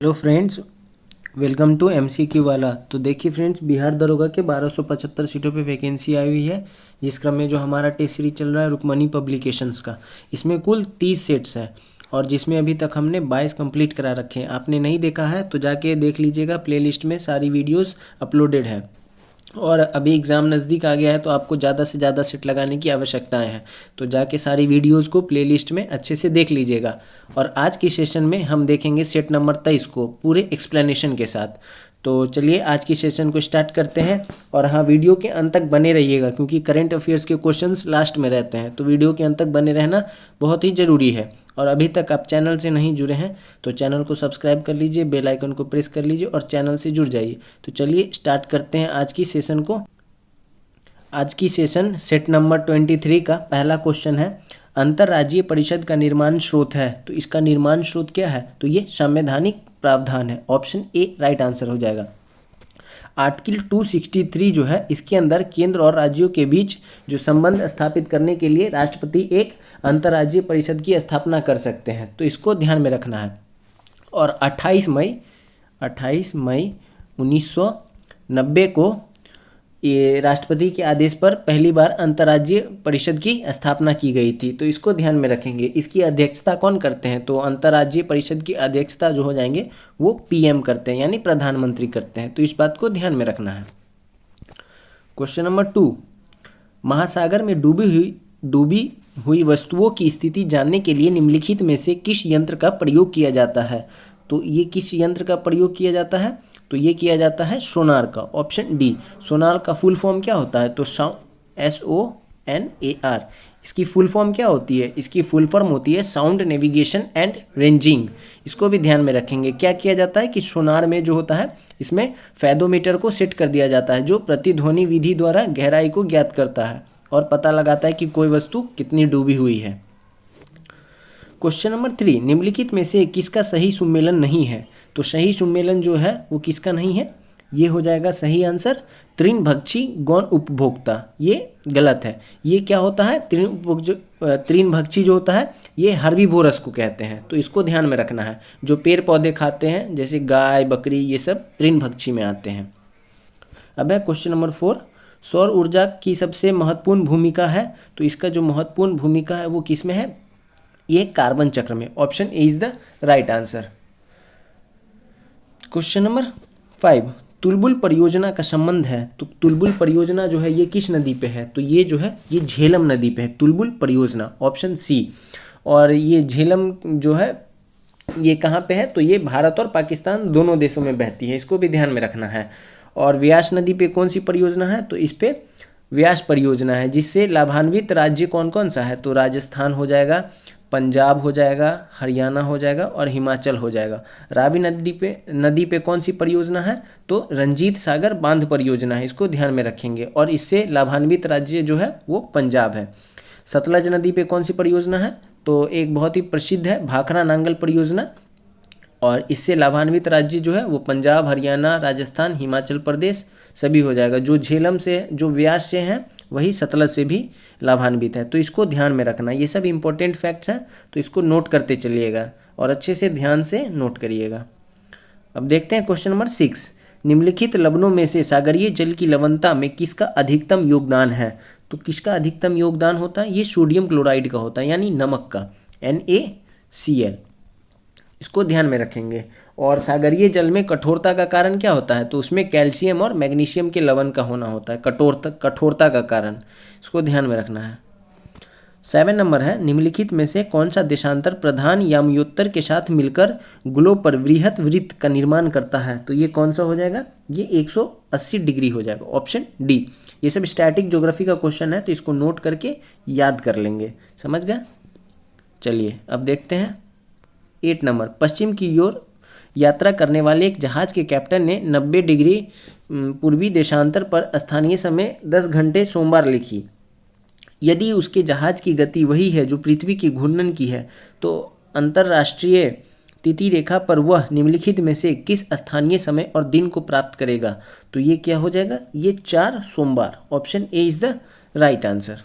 Hello friends, welcome to MCQ वाला। तो देखिए फ्रेंड्स, बिहार दरोगा के 1275 सीटों पे वैकेंसी आई हुई है। जिस क्रम में जो हमारा टेस्ट सीरीज चल रहा है रुक्मणी पब्लिकेशंस का, इसमें कुल 30 सेट्स है और जिसमें अभी तक हमने 22 कंप्लीट करा रखे हैं। आपने नहीं देखा है तो जाके देख लीजिएगा, प्लेलिस्ट में सारी वीडियोस अपलोडेड है। और अभी एग्ज़ाम नज़दीक आ गया है तो आपको ज़्यादा से ज़्यादा सेट लगाने की आवश्यकताएं हैं, तो जाके सारी वीडियोस को प्लेलिस्ट में अच्छे से देख लीजिएगा। और आज की सेशन में हम देखेंगे सेट नंबर 23 को पूरे एक्सप्लेनेशन के साथ। तो चलिए आज की सेशन को स्टार्ट करते हैं। और हाँ, वीडियो के अंत तक बने रहिएगा क्योंकि करंट अफेयर्स के क्वेश्चंस लास्ट में रहते हैं, तो वीडियो के अंत तक बने रहना बहुत ही ज़रूरी है। और अभी तक आप चैनल से नहीं जुड़े हैं तो चैनल को सब्सक्राइब कर लीजिए, बेल आइकन को प्रेस कर लीजिए और चैनल से जुड़ जाइए। तो चलिए स्टार्ट करते हैं आज की सेशन को। आज की सेशन सेट नंबर 23 का पहला क्वेश्चन है, अंतर्राज्यीय परिषद का निर्माण स्रोत है। तो इसका निर्माण स्रोत क्या है? तो ये संवैधानिक प्रावधान है। ऑप्शन ए राइट आंसर हो जाएगा। आर्टिकल 263 जो है, इसके अंदर केंद्र और राज्यों के बीच जो संबंध स्थापित करने के लिए राष्ट्रपति एक अंतर्राज्यीय परिषद की स्थापना कर सकते हैं, तो इसको ध्यान में रखना है। और 28 मई 1990 को ये राष्ट्रपति के आदेश पर पहली बार अंतर्राज्यीय परिषद की स्थापना की गई थी, तो इसको ध्यान में रखेंगे। इसकी अध्यक्षता कौन करते हैं? तो अंतर्राज्यीय परिषद की अध्यक्षता जो हो जाएंगे वो पीएम करते हैं, यानी प्रधानमंत्री करते हैं, तो इस बात को ध्यान में रखना है। क्वेश्चन नंबर 2, महासागर में डूबी हुई वस्तुओं की स्थिति जानने के लिए निम्नलिखित में से किस यंत्र का प्रयोग किया जाता है? तो ये किस यंत्र का प्रयोग किया जाता है? तो ये किया जाता है सोनार का। Option D. सोनार का फुल फॉर्म क्या होता है? तो SONAR। इसकी फुल फॉर्म क्या होती है? इसकी फुल फॉर्म होती है साउंड नेविगेशन एंड रेंजिंग। इसको भी ध्यान में रखेंगे। क्या किया जाता है कि सोनार में जो होता है, इसमें फेदोमीटर को सेट कर दिया जाता है जो प्रतिध्वनि विधि द्वारा गहराई को ज्ञात करता है और पता लगाता है कि कोई वस्तु कितनी डूबी हुई है। क्वेश्चन नंबर 3, निम्नलिखित में से किसका सही सुमेलन नहीं है? तो सही सुमेलन जो है वो किसका नहीं है? ये हो जाएगा सही आंसर तृणभक्षी गौण उपभोक्ता। ये गलत है। ये क्या होता है? तृणभक्षी जो होता है ये हर्बीवोरस को कहते हैं, तो इसको ध्यान में रखना है। जो पेड़ पौधे खाते हैं जैसे गाय बकरी, ये सब तृणभक्षी में आते हैं। अब है क्वेश्चन नंबर 4, सौर ऊर्जा की सबसे महत्वपूर्ण भूमिका है। तो इसका जो महत्वपूर्ण भूमिका है वो किस में है? ये कार्बन चक्र में। Option A is the right answer. Question number 5, Tulbul परियोजना का संबंध है। तो तुलबुल परियोजना जो है ये किस नदी पे है? तो ये जो है ये झेलम नदी पे है तुलबुल परियोजना। Option C. और ये झेलम जो है ये कहाँ पे है? तो ये भारत और पाकिस्तान दोनों देशों में बहती है, इसको भी ध्यान में रखना है। और व्यास नदी पे कौन सी परियोजना है? तो इस पे व्यास परियोजना है। जिससे लाभान्वित राज्य कौन कौन सा है? तो राजस्थान हो जाएगा, पंजाब हो जाएगा, हरियाणा हो जाएगा और हिमाचल हो जाएगा। रावी नदी पे कौन सी परियोजना है? तो रंजीत सागर बांध परियोजना है, इसको ध्यान में रखेंगे। और इससे लाभान्वित राज्य जो है वो पंजाब है। सतलज नदी पे कौन सी परियोजना है? तो एक बहुत ही प्रसिद्ध है भाखरा नांगल परियोजना। और इससे लाभान्वित राज्य जो है वो पंजाब, हरियाणा, राजस्थान, हिमाचल प्रदेश सभी हो जाएगा। जो झेलम से, जो व्यास से हैं वही सतलज से भी लाभान्वित है, तो इसको ध्यान में रखना। ये सब इंपॉर्टेंट फैक्ट्स हैं, तो इसको नोट करते चलिएगा और अच्छे से ध्यान से नोट करिएगा। अब देखते हैं क्वेश्चन नंबर 6, निम्नलिखित लवणों में से सागरीय जल की लवणता में किसका अधिकतम योगदान है? तो किसका अधिकतम योगदान होता है? ये सोडियम क्लोराइड का होता है, यानी नमक का, NaCl। इसको ध्यान में रखेंगे। और सागरीय जल में कठोरता का कारण क्या होता है? तो उसमें कैल्शियम और मैग्नीशियम के लवण का होना होता है, कठोरता का कारण। इसको ध्यान में रखना है। 7 नंबर है, निम्नलिखित में से कौन सा देशांतर प्रधान याम्योत्तर के साथ मिलकर ग्लोब पर वृहत वृत्त का निर्माण करता है? तो ये कौन सा हो जाएगा? ये 180 डिग्री हो जाएगा। Option D. ये सब स्टैटिक ज्योग्राफी का क्वेश्चन है, तो इसको नोट करके याद कर लेंगे। समझ गए? चलिए अब देखते हैं 8 नंबर, पश्चिम की ओर यात्रा करने वाले एक जहाज के कैप्टन ने 90 डिग्री पूर्वी देशांतर पर स्थानीय समय 10 घंटे सोमवार लिखी। यदि उसके जहाज की गति वही है जो पृथ्वी की घूर्णन की है, तो अंतर्राष्ट्रीय तिथि रेखा पर वह निम्नलिखित में से किस स्थानीय समय और दिन को प्राप्त करेगा? तो ये क्या हो जाएगा? ये 4 सोमवार। Option A is the right answer.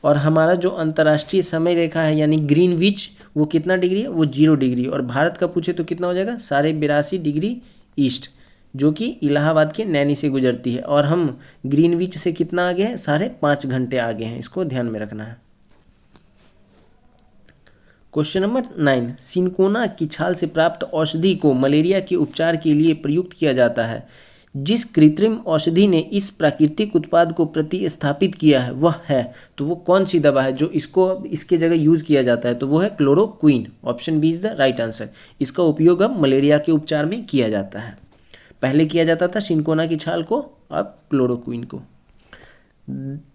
और हमारा जो अंतर्राष्ट्रीय समय रेखा है यानी ग्रीनविच वो कितना डिग्री है, वो 0 डिग्री। और भारत का पूछे तो कितना हो जाएगा, 82.5 डिग्री ईस्ट, जो कि इलाहाबाद के नैनी से गुजरती है। और हम ग्रीनविच से कितना आगे हैं, 5.5 घंटे आगे हैं, इसको ध्यान में रखना है। क्वेश्चन नंबर 9, सिनकोना की छाल से प्राप्त औषधि को मलेरिया के उपचार के लिए प्रयुक्त किया जाता है। जिस कृत्रिम औषधि ने इस प्राकृतिक उत्पाद को प्रतिस्थापित किया है वह है, तो वो कौन सी दवा है जो इसको इसके जगह यूज किया जाता है, तो वो है chloroquine. Option B is the right answer. इसका उपयोग अब मलेरिया के उपचार में किया जाता है। पहले किया जाता था सिनकोना की छाल को, अब क्लोरोक्विन को।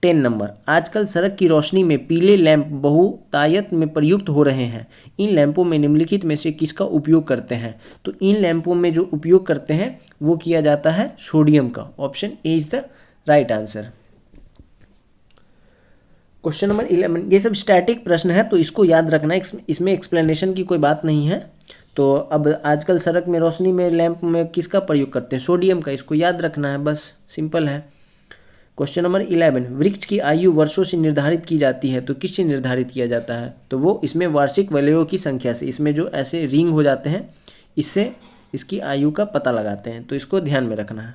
10 नंबर, आजकल सड़क की रोशनी में पीले लैंप बहुतायत में प्रयुक्त हो रहे हैं। इन लैंपों में निम्नलिखित में से किसका उपयोग करते हैं, तो इन लैंपों में जो उपयोग करते हैं वो किया जाता है सोडियम का। Option A is the right answer. Question number 11, ये सब स्टैटिक प्रश्न है तो इसको याद रखना है, इसमें एक्सप्लेनेशन की कोई बात नहीं है। तो अब आजकल सड़क में रोशनी में लैंप में किसका प्रयोग करते हैं, सोडियम का, इसको याद रखना है, बस सिंपल है। क्वेश्चन नंबर 11, वृक्ष की आयु वर्षों से निर्धारित की जाती है तो किससे निर्धारित किया जाता है, तो वो इसमें वार्षिक वलयों की संख्या से, इसमें जो ऐसे रिंग हो जाते हैं इससे इसकी आयु का पता लगाते हैं, तो इसको ध्यान में रखना है।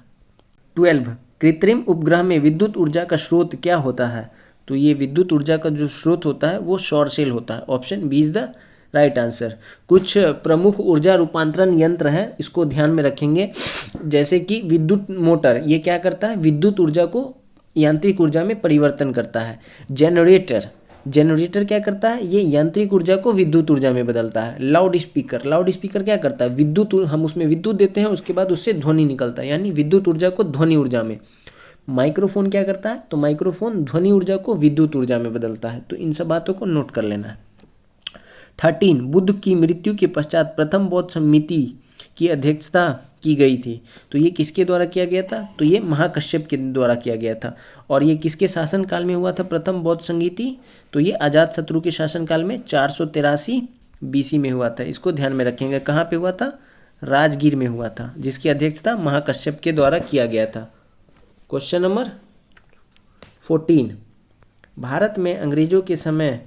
12, कृत्रिम उपग्रह में विद्युत ऊर्जा का स्रोत क्या होता है, तो ये विद्युत ऊर्जा का जो स्रोत होता है वो सौर सेल होता है। Option B is the right answer. कुछ प्रमुख ऊर्जा रूपांतरण यंत्र हैं, इसको ध्यान में रखेंगे, जैसे कि विद्युत मोटर, ये क्या करता है, विद्युत ऊर्जा को यांत्रिक ऊर्जा में परिवर्तन करता है। जनरेटर क्या करता है, ये यांत्रिक ऊर्जा को विद्युत ऊर्जा में बदलता है। लाउड स्पीकर क्या करता है, हम उसमें विद्युत देते हैं, उसके बाद उससे ध्वनि निकलता है, यानी विद्युत ऊर्जा को ध्वनि ऊर्जा में। माइक्रोफोन क्या करता है, तो माइक्रोफोन ध्वनि ऊर्जा को विद्युत ऊर्जा में बदलता है। तो इन सब बातों को नोट कर लेना है। 13, बुद्ध की मृत्यु के पश्चात प्रथम बौद्ध समिति की अध्यक्षता की गई थी, तो ये किसके द्वारा किया गया था, तो ये महाकश्यप के द्वारा किया गया था। और ये किसके शासनकाल में हुआ था प्रथम बौद्ध समिति, तो ये अजातशत्रु के शासनकाल में 483 BC में हुआ था। इसको ध्यान में रखेंगे, कहाँ पे हुआ था, राजगीर में हुआ था, जिसकी अध्यक्षता महाकश्यप के द्वारा किया गया था। क्वेश्चन नंबर 14, भारत में अंग्रेजों के समय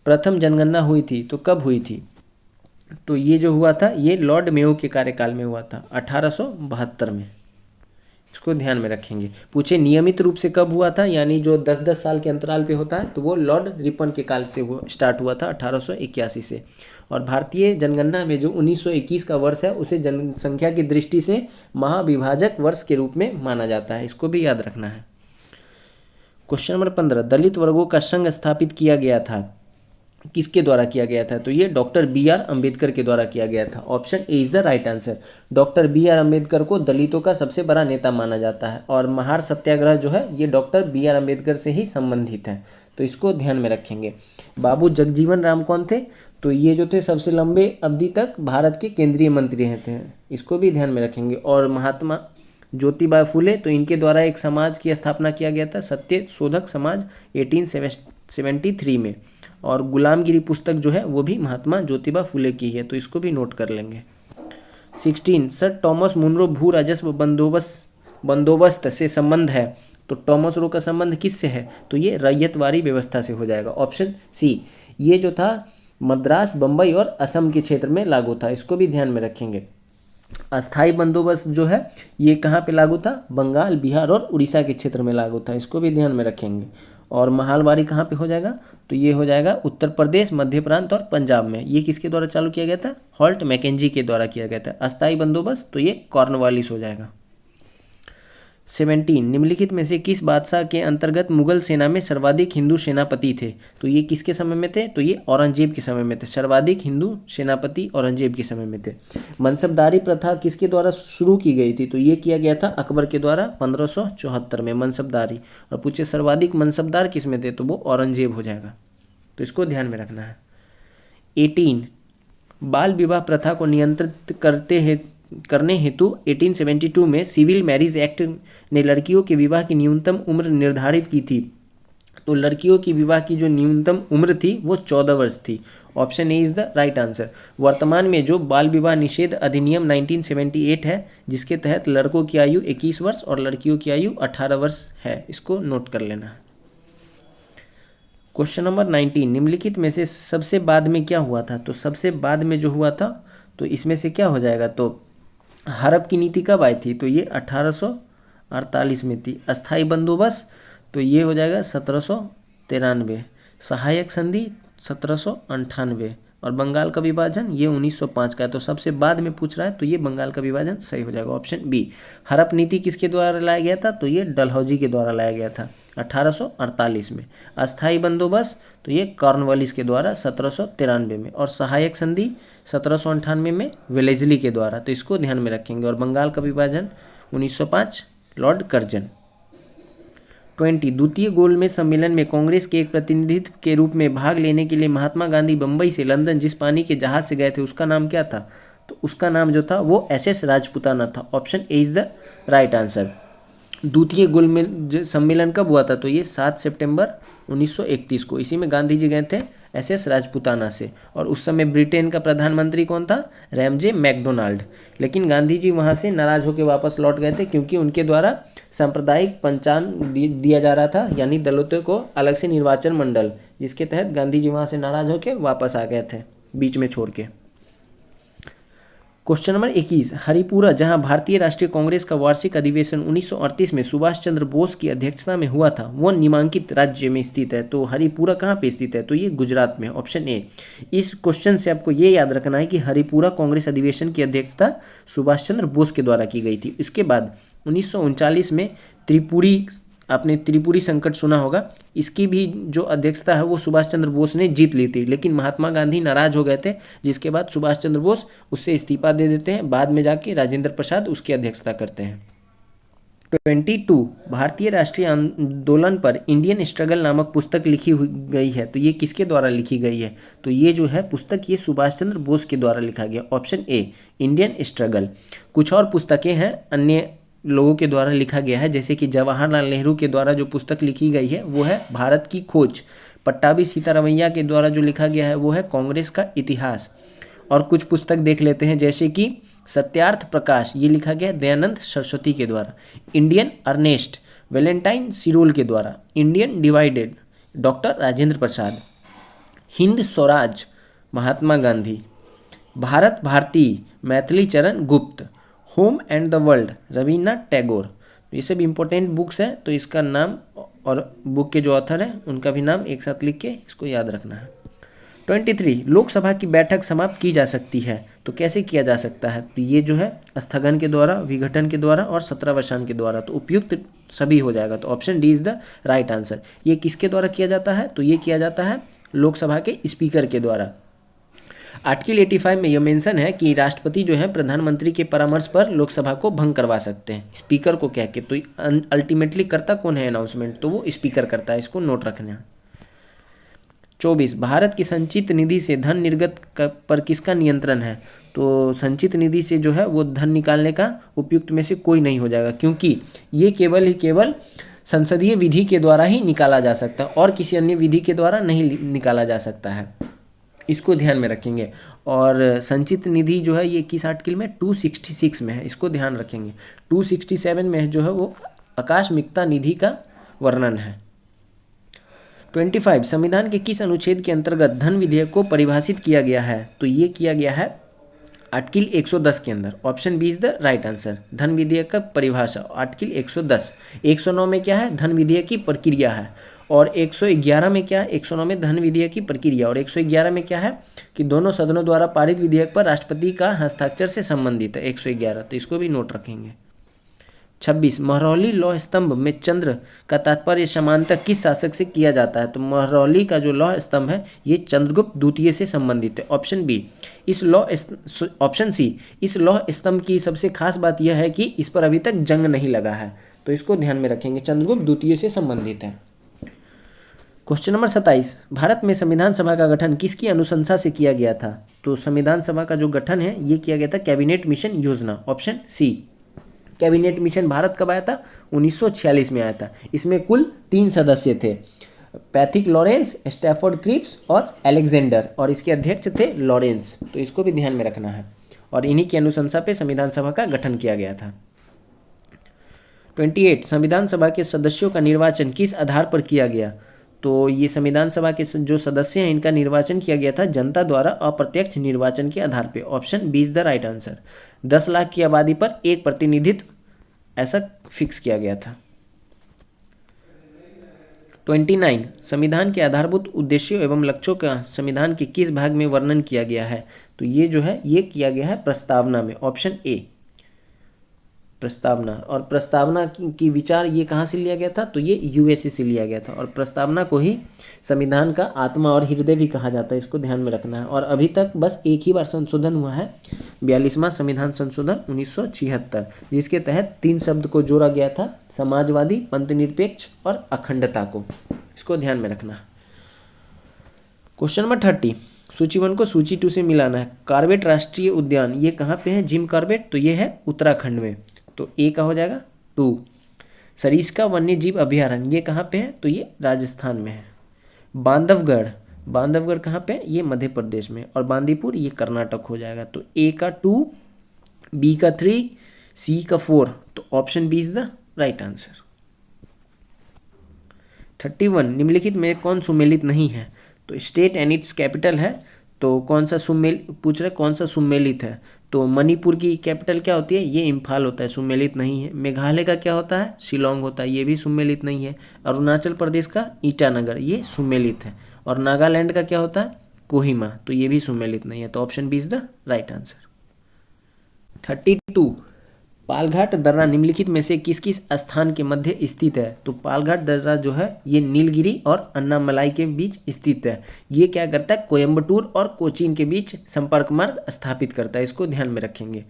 प्रथम जनगणना हुई थी तो कब हुई थी, तो ये जो हुआ था ये लॉर्ड मेयो के कार्यकाल में हुआ था 1872 में। इसको ध्यान में रखेंगे। पूछे नियमित रूप से कब हुआ था, यानी जो 10-10 साल के अंतराल पे होता है, तो वो लॉर्ड रिपन के काल से स्टार्ट हुआ था 1881 से। और भारतीय जनगणना में जो 1921 का वर्ष है उसे जनसंख्या की दृष्टि से महाविभाजक वर्ष के रूप में माना जाता है, इसको भी याद रखना है। क्वेश्चन नंबर 15, दलित वर्गों का संघ स्थापित किया गया था, किसके द्वारा किया गया था, तो ये डॉक्टर BR अम्बेडकर के द्वारा किया गया था। Option A is the right answer. Doctor BR Ambedkar को दलितों का सबसे बड़ा नेता माना जाता है, और महार सत्याग्रह जो है ये डॉक्टर BR अम्बेडकर से ही संबंधित है, तो इसको ध्यान में रखेंगे। बाबू जगजीवन राम कौन थे, तो ये जो थे सबसे लंबे अवधि तक भारत के केंद्रीय मंत्री हैं थे, इसको भी ध्यान में रखेंगे। और महात्मा ज्योतिबा फुले, तो इनके द्वारा एक समाज की स्थापना किया गया था, सत्य शोधक समाज 1873 में। और गुलामगिरी पुस्तक जो है वो भी महात्मा ज्योतिबा फुले की है, तो इसको भी नोट कर लेंगे। 16, सर थॉमस मुनरो भू राजस्व बंदोबस्त से संबंध है, तो थॉमस रो का संबंध किससे है, तो ये रैयतवारी व्यवस्था से हो जाएगा। ऑप्शन सी, ये जो था मद्रास, बम्बई और असम के क्षेत्र में लागू था, इसको भी ध्यान में रखेंगे। अस्थाई बंदोबस्त जो है ये कहाँ पे लागू था, बंगाल, बिहार और उड़ीसा के क्षेत्र में लागू था, इसको भी ध्यान में रखेंगे। और महालवारी कहाँ पे हो जाएगा, तो ये हो जाएगा उत्तर प्रदेश, मध्य प्रांत और पंजाब में। ये किसके द्वारा चालू किया गया था, हॉल्ट मैकेंजी के द्वारा किया गया था। अस्थाई बंदोबस्त, तो ये कॉर्नवालिस हो जाएगा। 17, निम्नलिखित में से किस बादशाह के अंतर्गत मुगल सेना में सर्वाधिक हिंदू सेनापति थे, तो ये किसके समय में थे, तो ये औरंगजेब के समय में थे। सर्वाधिक हिंदू सेनापति औरंगजेब के समय में थे। मनसबदारी प्रथा किसके द्वारा शुरू की गई थी, तो ये किया गया था अकबर के द्वारा 1574 में मनसबदारी। और पूछे सर्वाधिक मनसबदार किस में थे, तो वो औरंगजेब हो जाएगा, तो इसको ध्यान में रखना है। 18, बाल विवाह प्रथा को नियंत्रित करने हेतु 1872 में सिविल मैरिज एक्ट ने लड़कियों के विवाह की न्यूनतम उम्र निर्धारित की थी, तो लड़कियों की विवाह की जो न्यूनतम उम्र थी वो 14 वर्ष थी। Option A is the right answer. वर्तमान में जो बाल विवाह निषेध अधिनियम 1978 है, जिसके तहत लड़कों की आयु 21 वर्ष और लड़कियों की आयु 18 वर्ष है, इसको नोट कर लेना है। क्वेश्चन नंबर 19, निम्नलिखित में से सबसे बाद में क्या हुआ था? तो सबसे बाद में जो हुआ था तो इसमें से क्या हो जाएगा? तो हड़प की नीति कब आई थी? तो ये 1848 में थी। अस्थाई बंदोबस्त तो ये हो जाएगा 1793। सहायक संधि 1798 और बंगाल का विभाजन ये 1905 का है। तो सबसे बाद में पूछ रहा है तो ये बंगाल का विभाजन सही हो जाएगा, ऑप्शन बी। हड़प नीति किसके द्वारा लाया गया था? तो ये डलहौजी के द्वारा लाया गया था 1848 में। अस्थाई बंदोबस्त तो ये कॉर्नवालिस के द्वारा 1793 में, और सहायक संधि 1798 में वेलेस्ली के द्वारा, तो इसको ध्यान में रखेंगे। और बंगाल का विभाजन 1905 लॉर्ड कर्जन। 20, द्वितीय गोलमेज सम्मेलन में कांग्रेस के एक प्रतिनिधित्व के रूप में भाग लेने के लिए महात्मा गांधी बंबई से लंदन जिस पानी के जहाज से गए थे उसका नाम क्या था? तो उसका नाम जो था वो SS राजपूताना था, option A is the right answer. द्वितीय गोलमेज सम्मेलन कब हुआ था? तो ये 7 सितंबर 1931 को। इसी में गांधी जी गए थे SS राजपूताना से, और उस समय ब्रिटेन का प्रधानमंत्री कौन था? Ramsay MacDonald. लेकिन गांधी जी वहाँ से नाराज होकर वापस लौट गए थे क्योंकि उनके द्वारा सांप्रदायिक पंचांग दिया जा रहा था, यानी दलितों को अलग से निर्वाचन मंडल, जिसके तहत गांधी जी वहाँ से नाराज होकर वापस आ गए थे बीच में छोड़ के। क्वेश्चन नंबर 21, हरिपुरा जहां भारतीय राष्ट्रीय कांग्रेस का वार्षिक अधिवेशन 1938 में सुभाष चंद्र बोस की अध्यक्षता में हुआ था, वो निम्नलिखित राज्य में स्थित है। तो हरिपुरा कहाँ पे स्थित है? तो ये गुजरात में, ऑप्शन ए। इस क्वेश्चन से आपको ये याद रखना है कि हरिपुरा कांग्रेस अधिवेशन की अध्यक्षता सुभाष चंद्र बोस के द्वारा की गई थी। इसके बाद 1939 में त्रिपुरी, आपने त्रिपुरी संकट सुना होगा, इसकी भी जो अध्यक्षता है वो सुभाष चंद्र बोस ने जीत ली थी, लेकिन महात्मा गांधी नाराज हो गए थे, जिसके बाद सुभाष चंद्र बोस उससे इस्तीफा दे देते हैं। बाद में जाके राजेंद्र प्रसाद उसकी अध्यक्षता करते हैं। 22, भारतीय राष्ट्रीय आंदोलन पर इंडियन स्ट्रगल नामक पुस्तक लिखी हुई गई है, तो ये किसके द्वारा लिखी गई है? तो ये जो है पुस्तक ये सुभाष चंद्र बोस के द्वारा लिखा गया, ऑप्शन ए इंडियन स्ट्रगल। कुछ और पुस्तकें हैं अन्य लोगों के द्वारा लिखा गया है, जैसे कि जवाहरलाल नेहरू के द्वारा जो पुस्तक लिखी गई है वो है भारत की खोज। पट्टाभी सीतारमैया के द्वारा जो लिखा गया है वो है कांग्रेस का इतिहास। और कुछ पुस्तक देख लेते हैं, जैसे कि सत्यार्थ प्रकाश, ये लिखा गया दयानंद सरस्वती के द्वारा। इंडियन अर्नेस्ट वैलेंटाइन सिरोल के द्वारा। Indian divided doctor Rajendra Prasad. Hind Swaraj Mahatma Gandhi. Bharat Bharti Maithili चरण गुप्त। Home and the world Rabindranath Tagore. ये सब इंपॉर्टेंट बुक्स हैं, तो इसका नाम और बुक के जो ऑथर हैं उनका भी नाम एक साथ लिख के इसको याद रखना है। 23, लोकसभा की बैठक समाप्त की जा सकती है, तो कैसे किया जा सकता है? तो ये जो है स्थगन के द्वारा, विघटन के द्वारा और सत्रावसान के द्वारा, तो उपयुक्त सभी हो जाएगा, तो option D is the right answer. ये किसके द्वारा किया जाता है? तो ये किया जाता है लोकसभा के स्पीकर के द्वारा। आर्टिकल 85 में यह मेंशन है कि राष्ट्रपति जो है प्रधानमंत्री के परामर्श पर लोकसभा को भंग करवा सकते हैं स्पीकर को कह के। तो अल्टीमेटली करता कौन है अनाउंसमेंट? तो वो स्पीकर करता है, इसको नोट रखना। 24, भारत की संचित निधि से धन निर्गत पर किसका नियंत्रण है? तो संचित निधि से जो है वो धन निकालने का उपयुक्त में से कोई नहीं हो जाएगा, क्योंकि ये केवल संसदीय विधि के द्वारा ही निकाला जा सकता है और किसी अन्य विधि के द्वारा नहीं निकाला जा सकता है, इसको ध्यान में रखेंगे। और संचित निधि जो है ये किस आर्टिकल में? 266 में है, इसको ध्यान रखेंगे। 267 में जो है वो आकस्मिकता निधि का वर्णन है। 25, संविधान के किस अनुच्छेद के अंतर्गत धन विधेयक को परिभाषित किया गया है? तो ये किया गया है आर्टिकल 110 के अंदर, option B is the right answer. धन विधेयक का परिभाषा आर्टिकल 110। 109 में क्या है? धन विधेयक की प्रक्रिया है। और 111 में क्या है? 109 में धन विधेयक की प्रक्रिया, और 111 में क्या है कि दोनों सदनों द्वारा पारित विधेयक पर राष्ट्रपति का हस्ताक्षर से संबंधित है 111, तो इसको भी नोट रखेंगे। 26, महरौली लौह स्तंभ में चंद्र का तात्पर्य समानता किस शासक से किया जाता है? तो महरौली का जो लौह स्तंभ है ये चंद्रगुप्त द्वितीय से संबंधित है, ऑप्शन बी। ऑप्शन सी, इस लौह स्तंभ की सबसे खास बात यह है कि इस पर अभी तक जंग नहीं लगा है, तो इसको ध्यान में रखेंगे, चंद्रगुप्त द्वितीय से संबंधित है। क्वेश्चन नंबर 27, भारत में संविधान सभा का गठन किसकी अनुशंसा से किया गया था? तो संविधान सभा का जो गठन है ये किया गया था कैबिनेट मिशन योजना, option C. Cabinet mission Bharat कब आया था? 1946 में आया था। इसमें कुल 3 सदस्य थे, पैथिक लॉरेंस, स्टैफोर्ड क्रिप्स और अलेक्जेंडर, और इसके अध्यक्ष थे लॉरेंस, तो इसको भी ध्यान में रखना है। और इन्हीं की अनुशंसा पे संविधान सभा का गठन किया गया था। 28, संविधान सभा के सदस्यों का निर्वाचन किस आधार पर किया गया? तो ये संविधान सभा के जो सदस्य हैं इनका निर्वाचन किया गया था जनता द्वारा अप्रत्यक्ष निर्वाचन के आधार पे। Option B is the right answer. 10 lakh की आबादी पर एक प्रतिनिधित्व ऐसा फिक्स किया गया था। 29 संविधान के आधारभूत उद्देश्यों एवं लक्ष्यों का संविधान के किस भाग में वर्णन किया गया है? तो ये जो है ये किया गया है प्रस्तावना में। ऑप्शन ए प्रस्तावना। और प्रस्तावना की विचार ये कहाँ से लिया गया था? तो ये यूएसए से लिया गया था। और प्रस्तावना को ही संविधान का आत्मा और हृदय भी कहा जाता है, इसको ध्यान में रखना है। और अभी तक बस एक ही बार संशोधन हुआ है, 42वां संविधान संशोधन 1976, जिसके तहत 3 शब्द को जोड़ा गया था, समाजवादी, पंथनिरपेक्ष और अखंडता को। इसको ध्यान में रखना। क्वेश्चन नंबर 30 सूची 1 को सूची 2 से मिलाना है। कॉर्बेट राष्ट्रीय उद्यान ये कहाँ पे है? जिम कॉर्बेट, तो ये है उत्तराखंड में, तो ए का हो जाएगा 2। सरिस्का वन्य जीव अभयारण्य ये कहाँ पे है? तो ये राजस्थान में है। बांधवगढ़ कहाँ पे है? ये मध्य प्रदेश में। और बांदीपुर ये कर्नाटक हो जाएगा। तो ए का 2, बी का 3, सी का 4, तो option B is the right answer. 31 निम्नलिखित में कौन सुमेलित नहीं है? तो स्टेट एंड इट्स कैपिटल है, तो कौन सा पूछ रहे कौन सा सुमेलित है? तो मणिपुर की कैपिटल क्या होती है? ये इम्फाल होता है, सुमेलित नहीं है। मेघालय का क्या होता है? शिलोंग होता है, ये भी सुमेलित नहीं है। अरुणाचल प्रदेश का ईटानगर ये सुमेलित है। और नागालैंड का क्या होता है? कोहिमा, तो ये भी सुमेलित नहीं है। तो option B is the right answer. 32 Palghat दर्रा निम्नलिखित में से किस किस स्थान के मध्य स्थित है? तो पालघाट दर्रा जो है ये नीलगिरी और अन्नामलाई के बीच स्थित है। ये क्या करता है? कोयम्बटूर और कोचीन के बीच संपर्क मार्ग स्थापित करता है, इसको ध्यान में रखेंगे।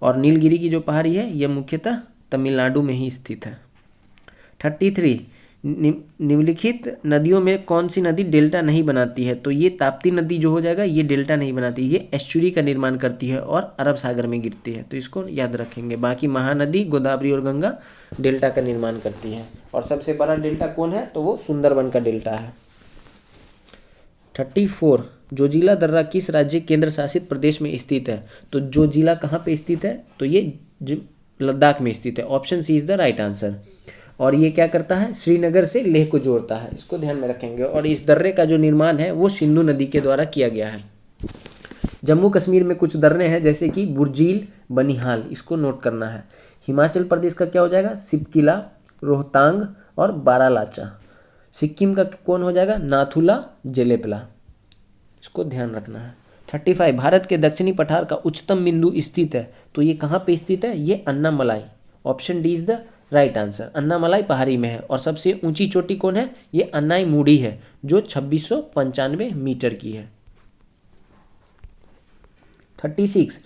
और नीलगिरी की जो पहाड़ी है ये मुख्यतः तमिलनाडु में ही स्थित है। 33 निम्नलिखित नदियों में कौन सी नदी डेल्टा नहीं बनाती है? तो ये ताप्ती नदी जो हो जाएगा ये डेल्टा नहीं बनाती, ये एस्चुरी का निर्माण करती है और अरब सागर में गिरती है, तो इसको याद रखेंगे। बाकी महानदी, गोदावरी और गंगा डेल्टा का निर्माण करती है। और सबसे बड़ा डेल्टा कौन है? तो वो सुंदरबन का डेल्टा है। 34 जोजिला दर्रा किस राज्य केंद्र शासित प्रदेश में स्थित है? तो जोजिला कहाँ पे स्थित है? तो ये लद्दाख में स्थित है। Option C is the right answer. और ये क्या करता है? श्रीनगर से लेह को जोड़ता है, इसको ध्यान में रखेंगे। और इस दर्रे का जो निर्माण है वो सिंधु नदी के द्वारा किया गया है। जम्मू कश्मीर में कुछ दर्रे हैं जैसे कि बुर्जील, बनिहाल, इसको नोट करना है। हिमाचल प्रदेश का क्या हो जाएगा? सिपकिला, रोहतांग और बारालाचा। सिक्किम का कौन हो जाएगा? नाथुला, जेलेपला, इसको ध्यान रखना है। 35 भारत के दक्षिणी पठार का उच्चतम बिंदु स्थित है, तो ये कहाँ पे स्थित है? ये Annamalai. Option D is the right answer. Annamalai पहाड़ी में है। और सबसे ऊंची चोटी कौन है? ये अन्नाईमुडी है जो 2695 मीटर की है। 36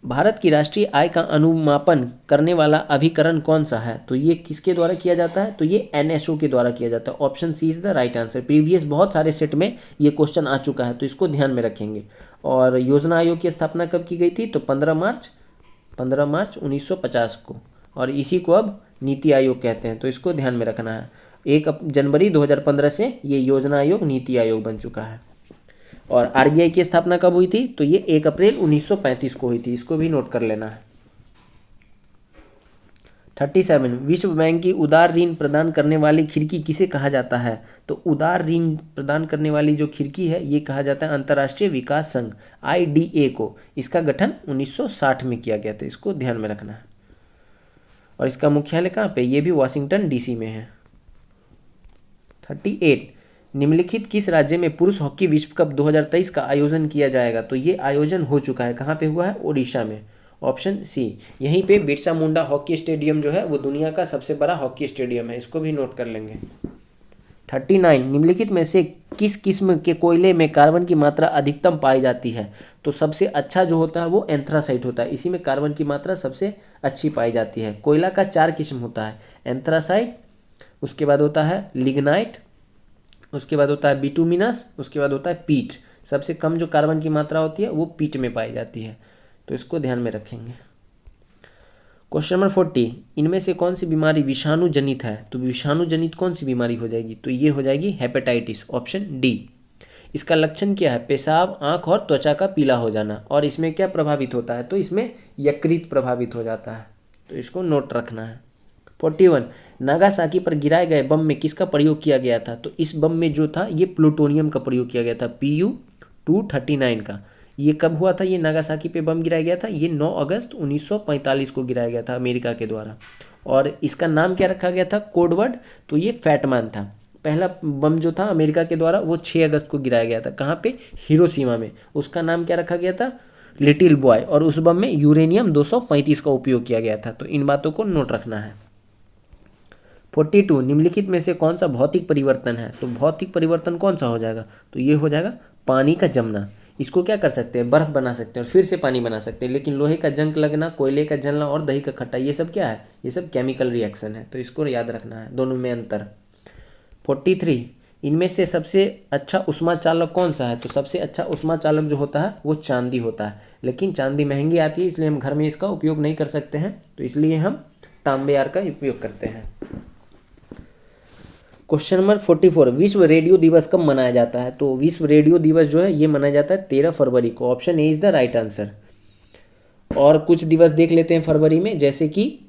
भारत की राष्ट्रीय आय का अनुमापन करने वाला अभिकरण कौन सा है? तो ये किसके द्वारा किया जाता है? तो ये एनएसओ के द्वारा किया जाता है। Option C is the right answer. Previous बहुत सारे सेट में ये क्वेश्चन आ चुका है, तो इसको ध्यान में रखेंगे। और योजना आयोग की स्थापना कब की गई थी? तो 15 मार्च 1950 को। और इसी को अब नीति आयोग कहते हैं, तो इसको ध्यान में रखना है। 1 जनवरी 2015 से ये योजना आयोग नीति आयोग बन चुका है। और आरबीआई की स्थापना कब हुई थी? तो ये 1 अप्रैल 1935 को हुई थी, इसको भी नोट कर लेना है। 37 विश्व बैंक की उदार ऋण प्रदान करने वाली खिड़की किसे कहा जाता है? तो उदार ऋण प्रदान करने वाली जो खिड़की है ये कहा जाता है अंतर्राष्ट्रीय विकास संघ IDA को। इसका गठन 1960 में किया गया था, इसको ध्यान में रखना है। और इसका मुख्यालय कहाँ पे? ये भी वाशिंगटन DC में है। 38 निम्नलिखित किस राज्य में पुरुष हॉकी विश्व कप 2023 का आयोजन किया जाएगा? तो ये आयोजन हो चुका है। कहाँ पे हुआ है? ओडिशा में। Option C. यहीं पे बिरसा मुंडा हॉकी स्टेडियम जो है वो दुनिया का सबसे बड़ा हॉकी स्टेडियम है, इसको भी नोट कर लेंगे। 39 निम्नलिखित में से किस किस्म के कोयले में कार्बन की मात्रा अधिकतम पाई जाती है? तो सबसे अच्छा जो होता है वो एंथ्रासाइट होता है, इसी में कार्बन की मात्रा सबसे अच्छी पाई जाती है। कोयला का 4 किस्म होता है, एंथ्रासाइट, उसके बाद होता है लिग्नाइट, उसके बाद होता है बिटुमिनस, उसके बाद होता है पीट। सबसे कम जो कार्बन की मात्रा होती है वो पीट में पाई जाती है, तो इसको ध्यान में रखेंगे। क्वेश्चन नंबर 40 इनमें से कौन सी बीमारी विषाणु जनित है? तो विषाणु जनित कौन सी बीमारी हो जाएगी? तो ये हो जाएगी हेपेटाइटिस। Option D. इसका लक्षण क्या है? पेशाब, आंख और त्वचा का पीला हो जाना। और इसमें क्या प्रभावित होता है? तो इसमें यकृत प्रभावित हो जाता है, तो इसको नोट रखना है। 41 नागासाकी पर गिराए गए बम में किसका प्रयोग किया गया था? तो इस बम में जो था ये प्लूटोनियम का प्रयोग किया गया था, PU-239 का। ये कब हुआ था? ये नागासाकी पे बम गिराया गया था, ये 9 अगस्त 1945 को गिराया गया था अमेरिका के द्वारा। और इसका नाम क्या रखा गया था कोड वर्ड? तो ये फैटमैन था। पहला बम जो था अमेरिका के द्वारा वो 6 अगस्त को गिराया गया था। कहाँ पे? हिरोशिमा में। उसका नाम क्या रखा गया था? Little boy. और उस बम में यूरेनियम 235 का उपयोग किया गया था। तो इन बातों को नोट रखना है। 42 निम्नलिखित में से कौन सा भौतिक परिवर्तन है? तो भौतिक परिवर्तन कौन सा हो जाएगा? तो ये हो जाएगा पानी का जमना। इसको क्या कर सकते हैं? बर्फ बना सकते हैं और फिर से पानी बना सकते हैं। लेकिन लोहे का जंग लगना, कोयले का जलना और दही का खट्टा, ये सब क्या है? ये सब केमिकल रिएक्शन है। तो इसको याद रखना है, दोनों में अंतर। 43 इनमें से सबसे अच्छा उष्मा चालक कौन सा है? तो सबसे अच्छा उष्मा चालक जो होता है वो चांदी होता है। लेकिन चांदी महंगी आती है, इसलिए हम घर में इसका उपयोग नहीं कर सकते हैं। तो इसलिए हम तांबे आर का उपयोग करते हैं। क्वेश्चन नंबर 44 विश्व रेडियो दिवस कब मनाया जाता है? तो विश्व रेडियो दिवस जो है ये मनाया जाता है 13 फरवरी को। Option A is the right answer. और कुछ दिवस देख लेते हैं फरवरी में, जैसे कि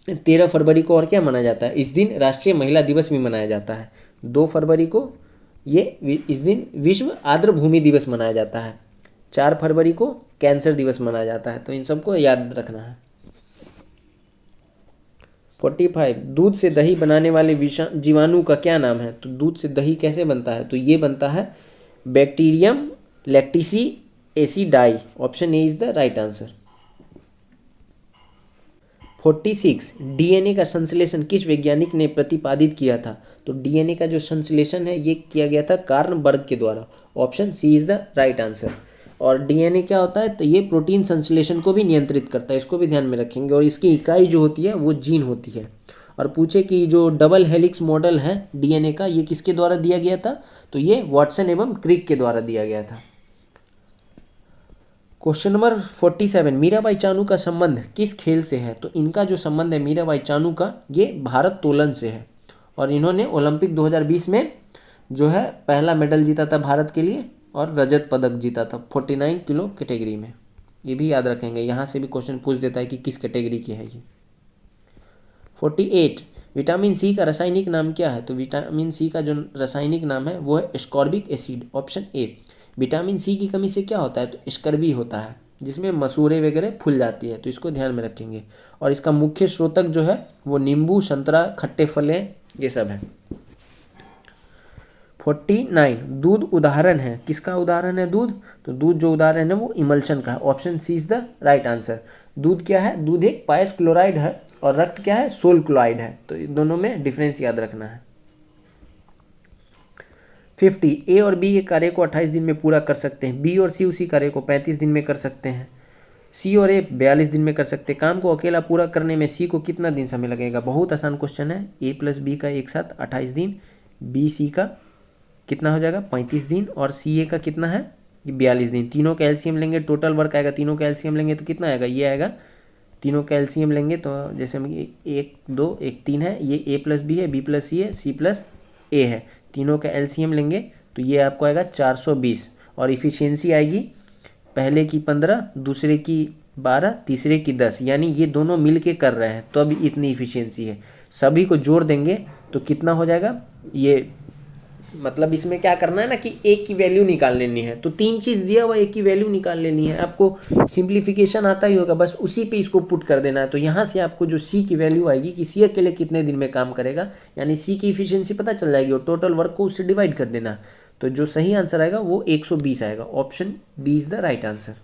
13 फरवरी को और क्या मनाया जाता है? इस दिन राष्ट्रीय महिला दिवस भी मनाया जाता है। 2 फरवरी को इस दिन विश्व आर्द्र भूमि दिवस मनाया जाता है। 4 फरवरी को कैंसर दिवस मनाया जाता है। तो इन सबको याद रखना है। 45 दूध से दही बनाने वाले जीवाणु का क्या नाम है? तो दूध से दही कैसे बनता है? तो ये बनता है bacterium lactici acidi. Option A is the right answer. 46 DNA का संश्लेषण किस वैज्ञानिक ने प्रतिपादित किया था? तो डीएनए का जो संश्लेषण है ये किया गया था कार्नबर्ग के द्वारा। Option C is the right answer. और डीएनए क्या होता है? तो ये प्रोटीन संश्लेषण को भी नियंत्रित करता है, इसको भी ध्यान में रखेंगे। और इसकी इकाई जो होती है वो जीन होती है। और पूछे कि जो डबल हेलिक्स मॉडल है डीएनए का ये किसके द्वारा दिया गया था? तो ये वाटसन एवं क्रिक के द्वारा दिया गया था। क्वेश्चन नंबर 47 मीराबाई चानू का संबंध किस खेल से है? तो इनका जो संबंध है मीराबाई चानू का ये भारोत्तोलन तोलन से है। और इन्होंने ओलंपिक 2020 में जो है पहला मेडल जीता था भारत के लिए और रजत पदक जीता था 49 किलो कैटेगरी में। ये भी याद रखेंगे, यहाँ से भी क्वेश्चन पूछ देता है कि किस कैटेगरी की है ये। 48 विटामिन सी का रासायनिक नाम क्या है? तो विटामिन सी का जो रासायनिक नाम है वो है ascorbic acid. Option A. Vitamin C की कमी से क्या होता है? तो स्कर्वी होता है, जिसमें मसूड़े वगैरह फूल जाती है। तो इसको ध्यान में रखेंगे। और इसका मुख्य स्रोतक जो है वो नींबू, संतरा, खट्टे फलें, ये सब है। 49 दूध उदाहरण है, किसका उदाहरण है दूध? तो दूध जो उदाहरण है वो इमल्शन का है। Option C is the right answer. दूध क्या है? दूध एक पायस क्लोराइड है और रक्त क्या है? सोल क्लोराइड है। तो इन दोनों में डिफरेंस याद रखना है। 50 ए और बी के कार्य को 28 दिन में पूरा कर सकते हैं, बी और सी उसी कार्य को 35 दिन में कर सकते हैं, सी और ए 42 दिन में कर सकते हैं। काम को अकेला पूरा करने में सी को कितना दिन समय लगेगा? बहुत आसान क्वेश्चन है। ए प्लस बी का एक साथ 28 दिन, बी सी का कितना हो जाएगा? 35 दिन, और सी ए का कितना है? 42 दिन। तीनों का एलसीएम लेंगे, टोटल वर्क आएगा। तीनों का एलसीएम लेंगे तो कितना आएगा? ये आएगा। तीनों का एलसीएम लेंगे तो जैसे हम 1 2 1 3 है, ये ए प्लस बी है, बी प्लस सी है, सी प्लस ए है। तीनों का एलसीएम लेंगे तो ये आपको आएगा 420। और इफ़िशियंसी आएगी पहले की 15, दूसरे की 12, तीसरे की 10, यानी ये दोनों मिल के कर रहे हैं तो अभी इतनी इफ़िशियंसी है। सभी को जोड़ देंगे तो कितना हो जाएगा? ये मतलब इसमें क्या करना है ना कि एक की वैल्यू निकाल लेनी है। तो 3 चीज़ दिया हुआ, एक की वैल्यू निकाल लेनी है। आपको सिंप्लीफिकेशन आता ही होगा, बस उसी पे इसको पुट कर देना है। तो यहाँ से आपको जो सी की वैल्यू आएगी कि सी अकेले कितने दिन में काम करेगा, यानी सी की इफिशियंसी पता चल जाएगी और टोटल वर्क को उससे डिवाइड कर देना। तो जो सही आंसर आएगा वो 120 आएगा। Option B is the right answer.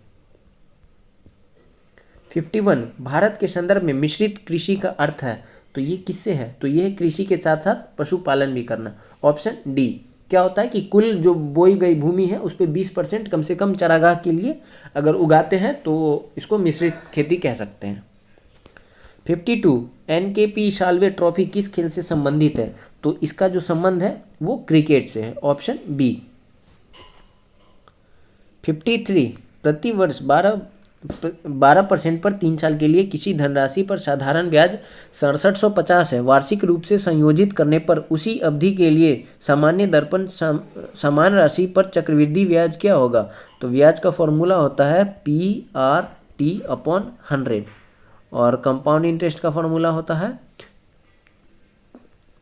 51 Bharat के संदर्भ में मिश्रित कृषि का अर्थ है, तो ये किससे है? तो ये है कृषि के साथ साथ पशुपालन भी करना। Option D. क्या होता है कि कुल जो बोई गई भूमि है उस पर 20% कम से कम चारागाह के लिए अगर उगाते हैं तो इसको मिश्रित खेती कह सकते हैं। 52 एनकेपी शाल्वे ट्रॉफी किस खेल से संबंधित है? तो इसका जो संबंध है वो क्रिकेट से है। Option B. 53 प्रतिवर्ष 12% पर 3 साल के लिए किसी धनराशि पर साधारण ब्याज 6750 है। वार्षिक रूप से संयोजित करने पर उसी अवधि के लिए सामान्य दर पर समान राशि पर चक्रवृद्धि ब्याज क्या होगा? तो ब्याज का फॉर्मूला होता है PRT/100 और कंपाउंड इंटरेस्ट का फॉर्मूला होता है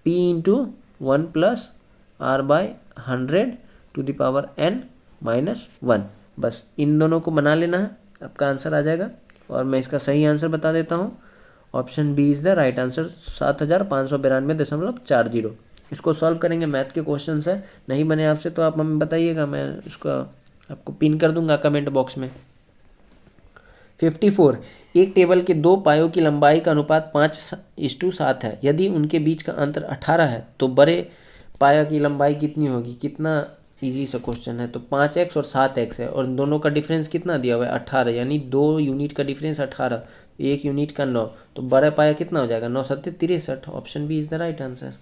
p इंटू 1+r/100⁻n-1। बस इन दोनों को बना लेना है, आपका आंसर आ जाएगा। और मैं इसका सही आंसर बता देता हूँ, option B is the right answer, 7592.40। इसको सॉल्व करेंगे, मैथ के क्वेश्चन है, नहीं बने आपसे तो आप हमें बताइएगा, मैं इसका आपको पिन कर दूंगा कमेंट बॉक्स में। 54, एक टेबल के दो पायों की लंबाई का अनुपात 5:7 है। यदि उनके बीच का अंतर 18 है तो बड़े पाया की लंबाई कितनी होगी। कितना इजी सा क्वेश्चन है। तो 5x और 7x है और दोनों का डिफरेंस कितना दिया हुआ है 18, यानी 2 यूनिट का डिफरेंस 18, 1 यूनिट का 9, तो बड़ा पाया कितना हो जाएगा 9×7=63। Option B is the right answer.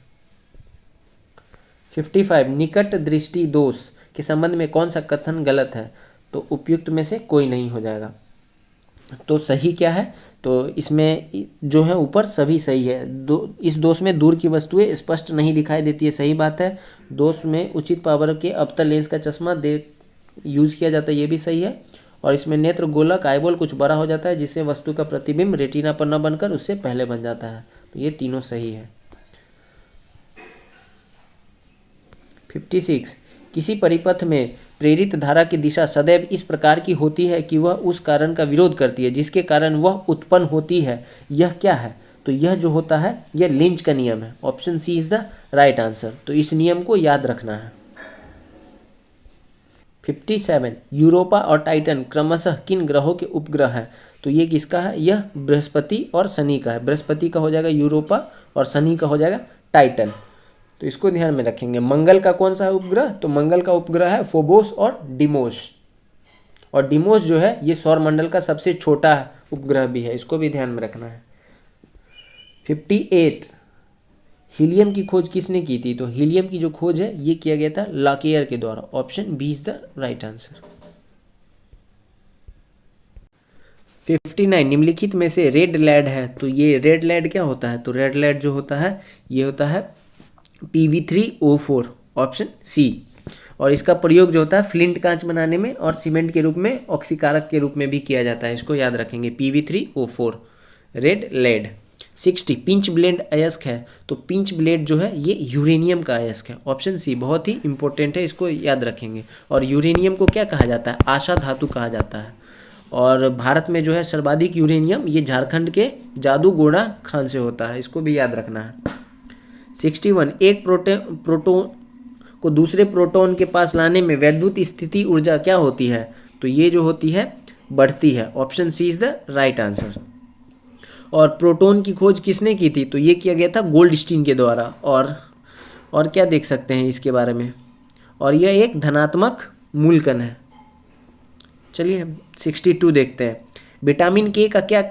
55, निकट दृष्टि दोष के संबंध में कौन सा कथन गलत है। तो उपयुक्त में से कोई नहीं हो जाएगा। तो सही क्या है, तो इसमें जो है ऊपर सभी सही है। इस दोष में दूर की वस्तुएं स्पष्ट नहीं दिखाई देती है, सही बात है। दोष में उचित पावर के अवतल लेंस का चश्मा यूज़ किया जाता है, ये भी सही है। और इसमें नेत्र गोलक आईबॉल कुछ बड़ा हो जाता है जिससे वस्तु का प्रतिबिंब रेटिना पर न बनकर उससे पहले बन जाता है। तो ये तीनों सही है। 56, किसी परिपथ में प्रेरित धारा की दिशा सदैव इस प्रकार की होती है कि वह उस कारण का विरोध करती है जिसके कारण वह उत्पन्न होती है। यह क्या है। तो यह जो होता है यह लिंच का नियम है। Option C is the right answer. तो इस नियम को याद रखना है। 57, यूरोपा और टाइटन क्रमशः किन ग्रहों के उपग्रह हैं। तो ये किसका है, यह बृहस्पति और शनि का है। बृहस्पति का हो जाएगा यूरोपा और शनि का हो जाएगा टाइटन। तो इसको ध्यान में रखेंगे। मंगल का कौन सा है उपग्रह, तो मंगल का उपग्रह है फोबोस और डिमोस। और डिमोस जो है ये सौरमंडल का सबसे छोटा उपग्रह भी है, इसको भी ध्यान में रखना है। 58, हीलियम की खोज किसने की थी। तो हीलियम की जो खोज है ये किया गया था लाकेयर के द्वारा। Option B is the right answer. 59, निम्नलिखित में से रेड लैड है। तो ये रेड लैड क्या होता है, तो रेड लैड जो होता है ये होता है Pb3O4। Option C. और इसका प्रयोग जो होता है फ्लिंट कांच बनाने में और सीमेंट के रूप में, ऑक्सीकारक के रूप में भी किया जाता है। इसको याद रखेंगे, Pb3O4 red lead. 60, pinch blade अयस्क है। तो पिंच ब्लेड जो है ये यूरेनियम का अयस्क है। ऑप्शन सी बहुत ही इंपॉर्टेंट है, इसको याद रखेंगे। और यूरेनियम को क्या कहा जाता है, आशा धातु कहा जाता है। और भारत में जो है सर्वाधिक यूरेनियम ये झारखंड के जादूगोड़ा खान से होता है, इसको भी याद रखना है। 61, एक प्रोटॉन को दूसरे प्रोटॉन के पास लाने में वैद्युत स्थिति ऊर्जा क्या होती है। तो ये जो होती है बढ़ती है। Option C is the right answer. और प्रोटॉन की खोज किसने की थी, तो ये किया गया था गोल्डस्टीन के द्वारा। और क्या देख सकते हैं इसके बारे में, और यह एक धनात्मक मूलकण है। चलिए 62 देखते हैं। विटामिन के का क्या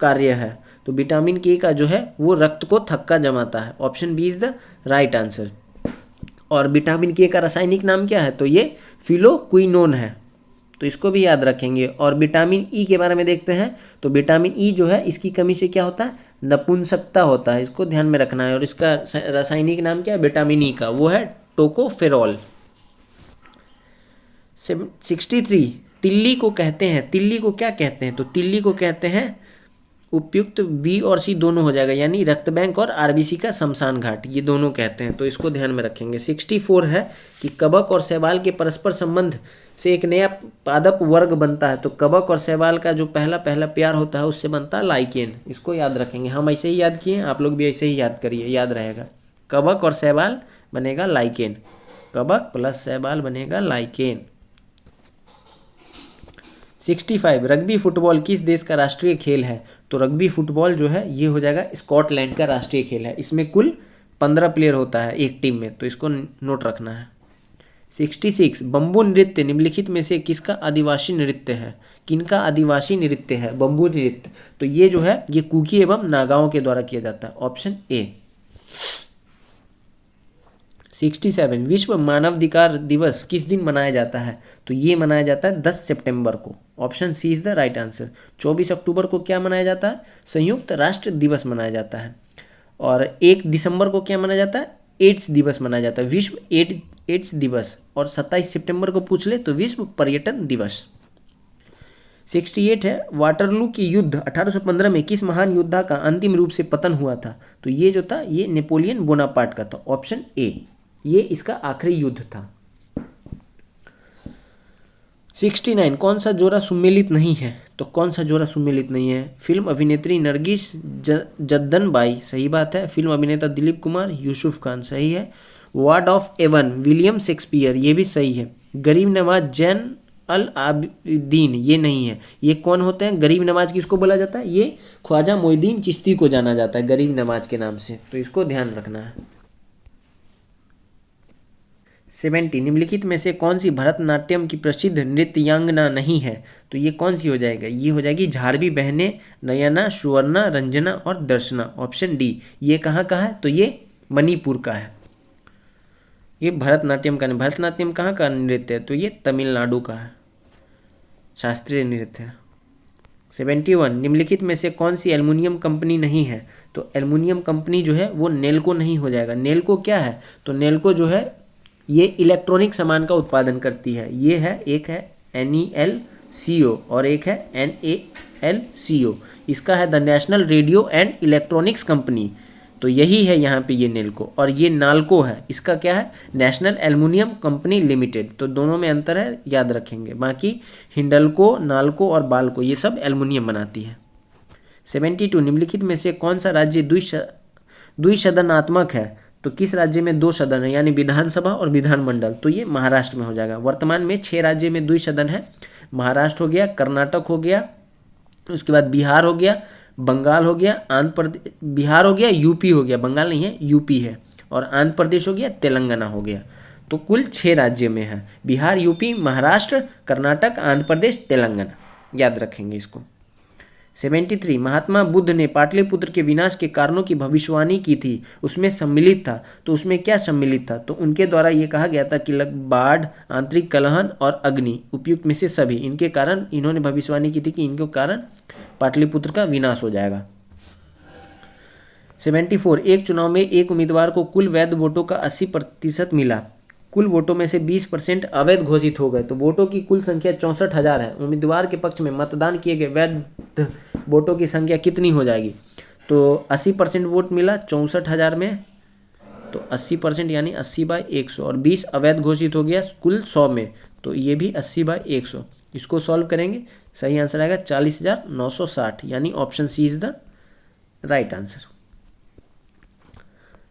कार्य है। तो विटामिन के का जो है वो रक्त को थक्का जमाता है। Option B is the right answer. और विटामिन के का रासायनिक नाम क्या है, तो ये फिलोक्विनोन है, तो इसको भी याद रखेंगे। और विटामिन ई के बारे में देखते हैं। तो विटामिन ई जो है इसकी कमी से क्या होता है, नपुंसकता होता है, इसको ध्यान में रखना है। और इसका रासायनिक नाम क्या है विटामिन ई का, वो है टोकोफेरॉल। 63, तिल्ली को कहते हैं, तिल्ली को क्या कहते हैं। तो तिल्ली को कहते हैं, उपयुक्त बी और सी दोनों हो जाएगा, यानी रक्त बैंक और आरबीसी का शमशान घाट, ये दोनों कहते हैं। तो इसको ध्यान में रखेंगे। 64 है कि कवक और शैवाल के परस्पर संबंध से एक नया पादप वर्ग बनता है। तो कवक और शैवाल का जो पहला प्यार होता है उससे बनता है लाइकेन, इसको याद रखेंगे। हम ऐसे ही याद किए, आप लोग भी ऐसे ही याद करिए, याद रहेगा। कवक और शैवाल बनेगा लाइकेन, कवक प्लस शैवाल बनेगा लाइकेन। 65, रग्बी फुटबॉल किस देश का राष्ट्रीय खेल है। तो रग्बी फुटबॉल जो है ये हो जाएगा स्कॉटलैंड का राष्ट्रीय खेल है। इसमें कुल 15 प्लेयर होता है एक टीम में, तो इसको नोट रखना है। 66, बम्बू नृत्य निम्नलिखित में से किसका आदिवासी नृत्य है। किनका आदिवासी नृत्य है बम्बू नृत्य। तो ये जो है ये कुकी एवं नागाओं के द्वारा किया जाता है। Option A. 67, विश्व मानवाधिकार दिवस किस दिन मनाया जाता है। तो ये मनाया जाता है 10 सितंबर को। Option C is the right answer. 24 अक्टूबर को क्या मनाया जाता है, संयुक्त राष्ट्र दिवस मनाया जाता है। और 1 दिसंबर को क्या मनाया जाता है, एड्स दिवस मनाया जाता है, विश्व एड्स दिवस। और 27 सितंबर को पूछ ले तो विश्व पर्यटन दिवस। 68 है, वाटरलू की युद्ध 1815 में किस महान योद्धा का अंतिम रूप से पतन हुआ था? तो ये जो था ये नेपोलियन बोनापार्ट का था, ऑप्शन ए, ये इसका आखिरी युद्ध था। 69 कौन सा जोड़ा सुमेलित नहीं है? तो कौन सा जोड़ा सुमेलित नहीं है? फिल्म अभिनेत्री नरगिस जद्दनबाई, सही बात है। फिल्म अभिनेता दिलीप कुमार, यूसुफ खान, सही है। Bard of Avon, William Shakespeare, ये भी सही है। गरीब नवाज जैन अल आबिदीन, ये नहीं है। ये कौन होते हैं? गरीब नवाज किसको बोला जाता है? ये ख्वाजा मोइनुद्दीन चिश्ती को जाना जाता है गरीब नवाज के नाम से, तो इसको ध्यान रखना है। 70 निम्नलिखित में से कौन सी भरतनाट्यम की प्रसिद्ध नृत्यांगना नहीं है? तो ये कौन सी हो जाएगा? ये हो जाएगी झारवी बहनें, नयना, सुवर्णा, रंजना और दर्शना, ऑप्शन डी। ये कहाँ का है? तो ये मणिपुर का है। ये भरतनाट्यम का नहीं, भरतनाट्यम कहाँ का नृत्य है? तो ये तमिलनाडु का है, शास्त्रीय नृत्य है। 71 निम्नलिखित में से कौन सी एल्युमिनियम कंपनी नहीं है? तो एल्युमिनियम कंपनी जो है वो नेल्को नहीं हो जाएगा। नेल्को क्या है? तो नेल्को जो है ये इलेक्ट्रॉनिक सामान का उत्पादन करती है। ये है, एक है NELCO और एक है NALCO। इसका है the national radio and electronics company, तो यही है यहाँ पे ये नेल्को। और ये नाल्को है, इसका क्या है? National aluminium company limited. तो दोनों में अंतर है, याद रखेंगे। बाकी हिंडल्को, नाल्को और बाल्को ये सब एल्युमिनियम बनाती है। 72 निम्नलिखित में से कौन सा राज्य द्विसदनात्मक है? तो किस राज्य में 2 सदन है, यानी विधानसभा और विधानमंडल? तो ये महाराष्ट्र में हो जाएगा। वर्तमान में 6 राज्य में द्विसदन है। महाराष्ट्र हो गया, कर्नाटक हो गया, उसके बाद बिहार हो गया, बंगाल हो गया, आंध्र प्रदेश, बिहार हो गया, यूपी हो गया, बंगाल नहीं है, यूपी है, और आंध्र प्रदेश हो गया, तेलंगाना हो गया। तो कुल 6 राज्य में है, बिहार, यूपी, महाराष्ट्र, कर्नाटक, आंध्र प्रदेश, तेलंगाना, याद रखेंगे इसको। 73 महात्मा बुद्ध ने पाटलिपुत्र के विनाश के कारणों की भविष्यवाणी की थी, उसमें सम्मिलित था। तो उसमें क्या सम्मिलित था? तो उनके द्वारा ये कहा गया था कि बाढ़, आंतरिक कलहन और अग्नि, उपयुक्त में से सभी, इनके कारण इन्होंने भविष्यवाणी की थी कि इनके कारण पाटलिपुत्र का विनाश हो जाएगा। 74 एक चुनाव में एक उम्मीदवार को कुल वैध वोटों का 80% मिला, कुल वोटों में से 20% अवैध घोषित हो गए, तो वोटों की कुल संख्या 64,000 है। उम्मीदवार के पक्ष में मतदान किए गए वैध वोटों की संख्या कितनी हो जाएगी? तो 80% वोट मिला 64,000 में, तो 80% यानी 80/100, और 20 अवैध घोषित हो गया कुल 100 में, तो ये भी 80/100। इसको सॉल्व करेंगे, सही आंसर आएगा 40,960, यानी option C is the right answer.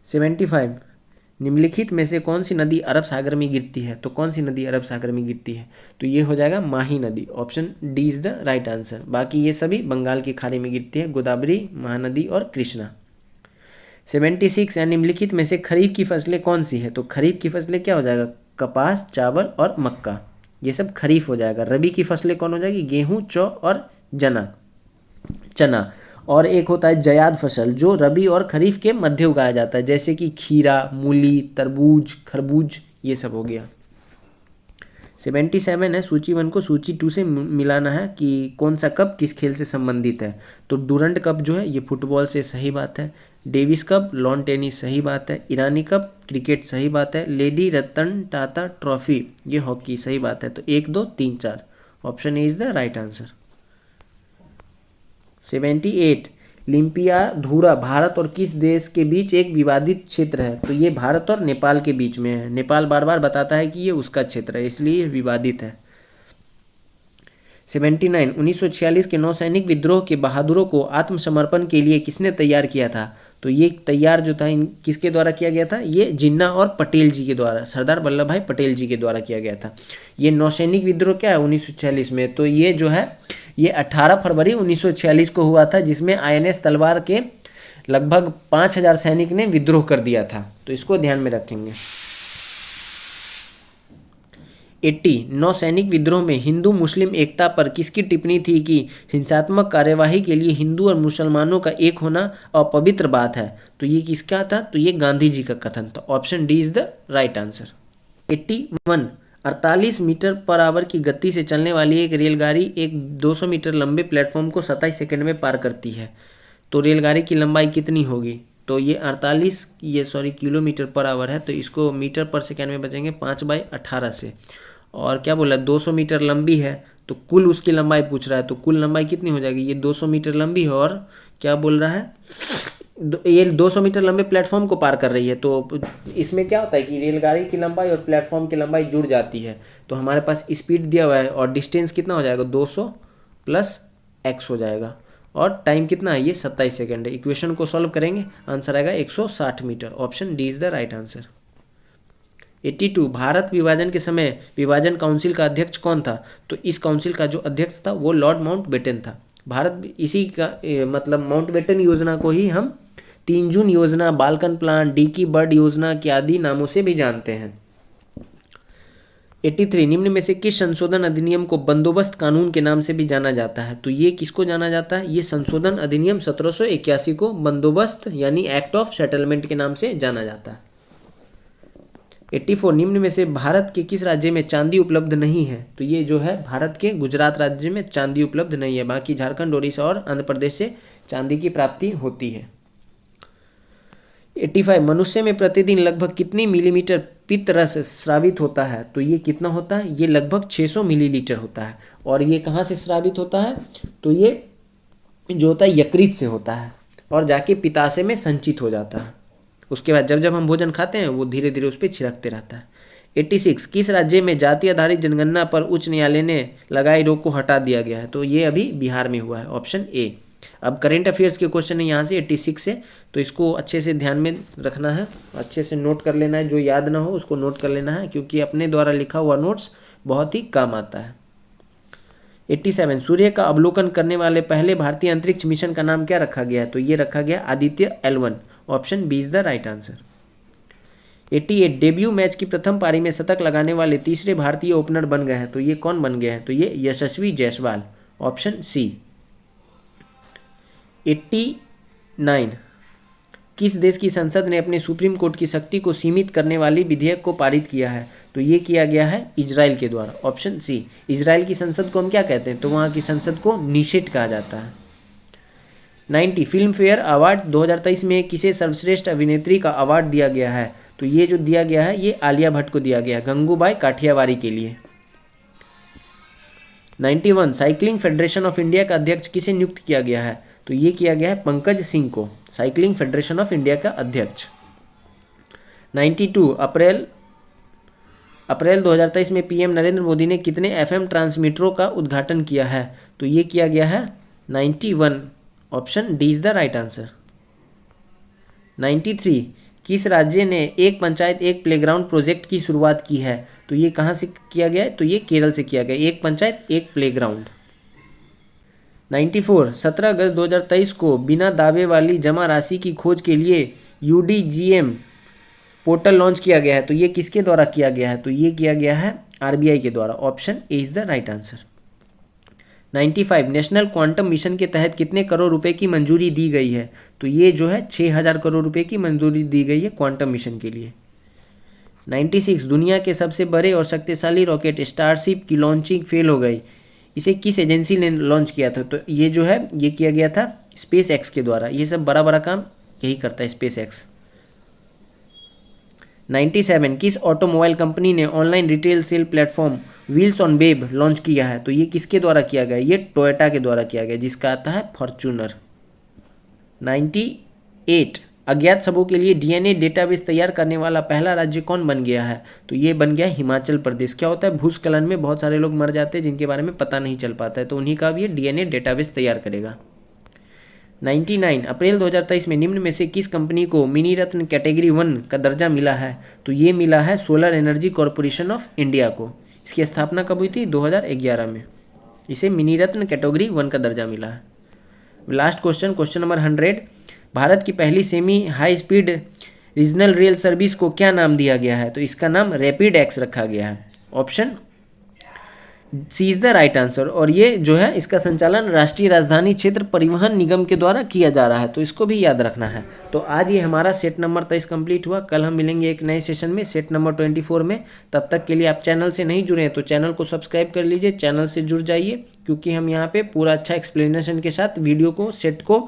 75 निम्नलिखित में से कौन सी नदी अरब सागर में गिरती है? तो कौन सी नदी अरब सागर में गिरती है? तो ये हो जाएगा माही नदी, option D is the right answer. बाकी ये सभी बंगाल की खाड़ी में गिरती है, गोदावरी, महानदी और कृष्णा। 76 यानी निम्नलिखित में से खरीफ की फसलें कौन सी है? तो खरीफ की फसलें क्या हो जाएगा? कपास, चावल और मक्का, ये सब खरीफ हो जाएगा। रबी की फसलें कौन हो जाएगी? गेहूं, जौ और चना। और एक होता है जयाद फसल, जो रबी और खरीफ के मध्य उगाया जाता है, जैसे कि खीरा, मूली, तरबूज, खरबूज, ये सब हो गया। 77 है सूची 1 को सूची 2 से मिलाना है कि कौन सा कप किस खेल से संबंधित है। तो डूरंड कप जो है ये फुटबॉल से, सही बात है। डेविस कप लॉन टेनिस, सही बात है। ईरानी कप क्रिकेट, सही बात है। लेडी रतन टाटा ट्रॉफी ये हॉकी, सही बात है। तो 1 2 3 4 option A is the right answer. 78 Limpiyadhura Bharat और किस देश के बीच एक विवादित क्षेत्र है? तो ये भारत और नेपाल के बीच में है। नेपाल बार बार बताता है कि ये उसका क्षेत्र है, इसलिए ये विवादित है। 79 1946 के नौसैनिक विद्रोह के बहादुरों को आत्मसमर्पण के लिए किसने तैयार किया था? तो ये तैयार जो था किसके द्वारा किया गया था? ये जिन्ना और पटेल जी के द्वारा, सरदार वल्लभ भाई पटेल जी के द्वारा किया गया था। ये नौसैनिक विद्रोह क्या है 1946 में? तो ये जो है ये 18 फरवरी 1946 को हुआ था, जिसमें INS तलवार के लगभग 5000 सैनिक ने विद्रोह कर दिया था, तो इसको ध्यान में रखेंगे। 80 नौसैनिक विद्रोह में हिंदू मुस्लिम एकता पर किसकी टिप्पणी थी कि हिंसात्मक कार्यवाही के लिए हिंदू और मुसलमानों का एक होना अपवित्र बात है? तो ये किसका था? तो ये गांधी जी का कथन था। Option D is the right answer. 81 48 metre per hour की गति से चलने वाली एक रेलगाड़ी एक 200 मीटर लंबे प्लेटफॉर्म को 27 सेकंड में पार करती है, तो रेलगाड़ी की लंबाई कितनी होगी? तो ये 48 किलोमीटर पर आवर है, तो इसको मीटर पर सेकंड में बचेंगे 5/18 से। और क्या बोला 200 मीटर लंबी है, तो कुल उसकी लंबाई पूछ रहा है, तो कुल लंबाई कितनी हो जाएगी, ये 200 मीटर लंबी है और क्या बोल रहा है, ये 200 मीटर लंबे प्लेटफॉर्म को पार कर रही है। तो इसमें क्या होता है कि रेलगाड़ी की लंबाई और प्लेटफॉर्म की लंबाई जुड़ जाती है। तो हमारे पास स्पीड दिया हुआ है और डिस्टेंस कितना हो जाएगा, 200 प्लस x हो जाएगा, और टाइम कितना है, ये 27 सेकेंड है। इक्वेशन को सॉल्व करेंगे, आंसर आएगा 160 metre. Option D is the right answer. 82, Bharat विभाजन के समय विभाजन काउंसिल का अध्यक्ष कौन था, तो इस काउंसिल का जो अध्यक्ष था वो लॉर्ड माउंटबेटन था। भारत इसी का मतलब माउंटबेटन योजना को ही हम 3 जून योजना, बाल्कन प्लान, डिकी बर्ड योजना के आदि नामों से भी जानते हैं। 83, निम्न में से किस संशोधन अधिनियम को बंदोबस्त कानून के नाम से भी जाना जाता है, तो ये किसको जाना जाता है, ये संशोधन अधिनियम 1781 को बंदोबस्त यानी एक्ट ऑफ सेटलमेंट के नाम से जाना जाता है। 84, निम्न में से भारत के किस राज्य में चांदी उपलब्ध नहीं है, तो ये जो है भारत के गुजरात राज्य में चांदी उपलब्ध नहीं है, बाकी झारखंड, उड़ीसा और आंध्र प्रदेश से चांदी की प्राप्ति होती है। 85, मनुष्य में प्रतिदिन लगभग कितनी मिलीमीटर पित्त रस स्रावित होता है, तो ये कितना होता है, ये लगभग 600 मिलीलीटर होता है। और ये कहाँ से स्रावित होता है, तो ये जो होता है यकृत से होता है और जाके पित्ताशय में संचित हो जाता है। उसके बाद जब जब हम भोजन खाते हैं वो धीरे धीरे उस पर छिड़कते रहता है। 86, किस राज्य में जाति आधारित जनगणना पर उच्च न्यायालय ने लगाई रोक को हटा दिया गया है, तो ये अभी बिहार में हुआ है। Option A. अब करेंट अफेयर्स के क्वेश्चन है यहाँ से 86 से, तो इसको अच्छे से ध्यान में रखना है, अच्छे से नोट कर लेना है, जो याद ना हो उसको नोट कर लेना है, क्योंकि अपने द्वारा लिखा हुआ नोट्स बहुत ही काम आता है। 87, सूर्य का अवलोकन करने वाले पहले भारतीय अंतरिक्ष मिशन का नाम क्या रखा गया है, तो ये रखा गया Aditya L1। Option B is the right answer. 88, debut match की प्रथम पारी में शतक लगाने वाले तीसरे भारतीय ओपनर बन गए हैं, तो ये कौन बन गए हैं, तो ये यशस्वी जायसवाल। Option C. 89, किस देश की संसद ने अपने सुप्रीम कोर्ट की शक्ति को सीमित करने वाली विधेयक को पारित किया है, तो ये किया गया है इजराइल के द्वारा। ऑप्शन सी। इजराइल की संसद को हम क्या कहते हैं, तो वहाँ की संसद को नीशेट कहा जाता है। 90, फिल्म फेयर अवार्ड 2023 में किसे सर्वश्रेष्ठ अभिनेत्री का अवार्ड दिया गया है, तो ये जो दिया गया है ये आलिया भट्ट को दिया गया है, गंगूबाई काठियावारी के लिए। 91, साइकिलिंग फेडरेशन ऑफ इंडिया का अध्यक्ष किसे नियुक्त किया गया है, तो ये किया गया है पंकज सिंह को, साइकिलिंग फेडरेशन ऑफ इंडिया का अध्यक्ष। 92, अप्रैल 2023 में पीएम नरेंद्र मोदी ने कितने एफएम ट्रांसमीटरों का उद्घाटन किया है, तो ये किया गया है 91। Option D is the right answer. 93, किस राज्य ने एक पंचायत एक प्लेग्राउंड प्रोजेक्ट की शुरुआत की है, तो ये कहाँ से किया गया है, तो ये केरल से किया गया, एक पंचायत एक प्लेग्राउंड। 94, 17 अगस्त 2023 को बिना दावे वाली जमा राशि की खोज के लिए UDGM पोर्टल लॉन्च किया गया है, तो ये किसके द्वारा किया गया है, तो ये किया गया है RBI के द्वारा। Option A is the right answer. 95, national quantum mission के तहत कितने करोड़ रुपए की मंजूरी दी गई है, तो ये जो है 6000 करोड़ रुपए की मंजूरी दी गई है क्वांटम मिशन के लिए। 96, दुनिया के सबसे बड़े और शक्तिशाली रॉकेट स्टारशिप की लॉन्चिंग फेल हो गई, इसे किस एजेंसी ने लॉन्च किया था, तो ये जो है ये किया गया था स्पेस एक्स के द्वारा। ये सब बड़ा बड़ा काम यही करता है स्पेस एक्स। 97, किस ऑटोमोबाइल कंपनी ने online retail sale platform wheels on web launch किया है, तो ये किसके द्वारा किया गया, ये टोयोटा के द्वारा किया गया, जिसका आता है फॉर्च्यूनर। 98, अज्ञात शवों के लिए DNA डेटाबेस तैयार करने वाला पहला राज्य कौन बन गया है, तो ये बन गया हिमाचल प्रदेश। क्या होता है, भूस्खलन में बहुत सारे लोग मर जाते हैं जिनके बारे में पता नहीं चल पाता है, तो उन्हीं का भी ये DNA डेटाबेस तैयार करेगा। 99, अप्रैल 2023 में निम्न में से किस कंपनी को मिनी रत्न कैटेगरी 1 का दर्जा मिला है, तो ये मिला है solar energy corporation of India को। इसकी स्थापना कब हुई थी, 2011 में। इसे मिनी रत्न कैटेगरी 1 का दर्जा मिला है। लास्ट क्वेश्चन नंबर 100, भारत की पहली semi high speed regional rail service को क्या नाम दिया गया है, तो इसका नाम रैपिड एक्स रखा गया है। Option C is the right answer. और ये जो है इसका संचालन राष्ट्रीय राजधानी क्षेत्र परिवहन निगम के द्वारा किया जा रहा है, तो इसको भी याद रखना है। तो आज ये हमारा सेट नंबर 23 कंप्लीट हुआ। कल हम मिलेंगे एक नए सेशन में सेट नंबर 24 में। तब तक के लिए आप चैनल से नहीं जुड़े हैं तो चैनल को सब्सक्राइब कर लीजिए, चैनल से जुड़ जाइए, क्योंकि हम यहाँ पे पूरा अच्छा एक्सप्लेनेशन के साथ वीडियो को सेट को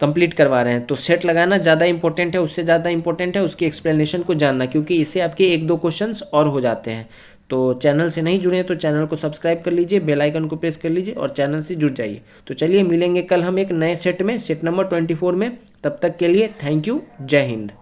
कंप्लीट करवा रहे हैं। तो सेट लगाना ज़्यादा इंपॉर्टेंट है, उससे ज़्यादा इंपॉर्टेंट है उसकी एक्सप्लेनेशन को जानना, क्योंकि इससे आपके 1-2 क्वेश्चंस और हो जाते हैं। तो चैनल से नहीं जुड़े हैं तो चैनल को सब्सक्राइब कर लीजिए, बेल आइकन को प्रेस कर लीजिए और चैनल से जुड़ जाइए। तो चलिए मिलेंगे कल हम एक नए सेट में, सेट नंबर 24 में। तब तक के लिए थैंक यू, जय हिंद।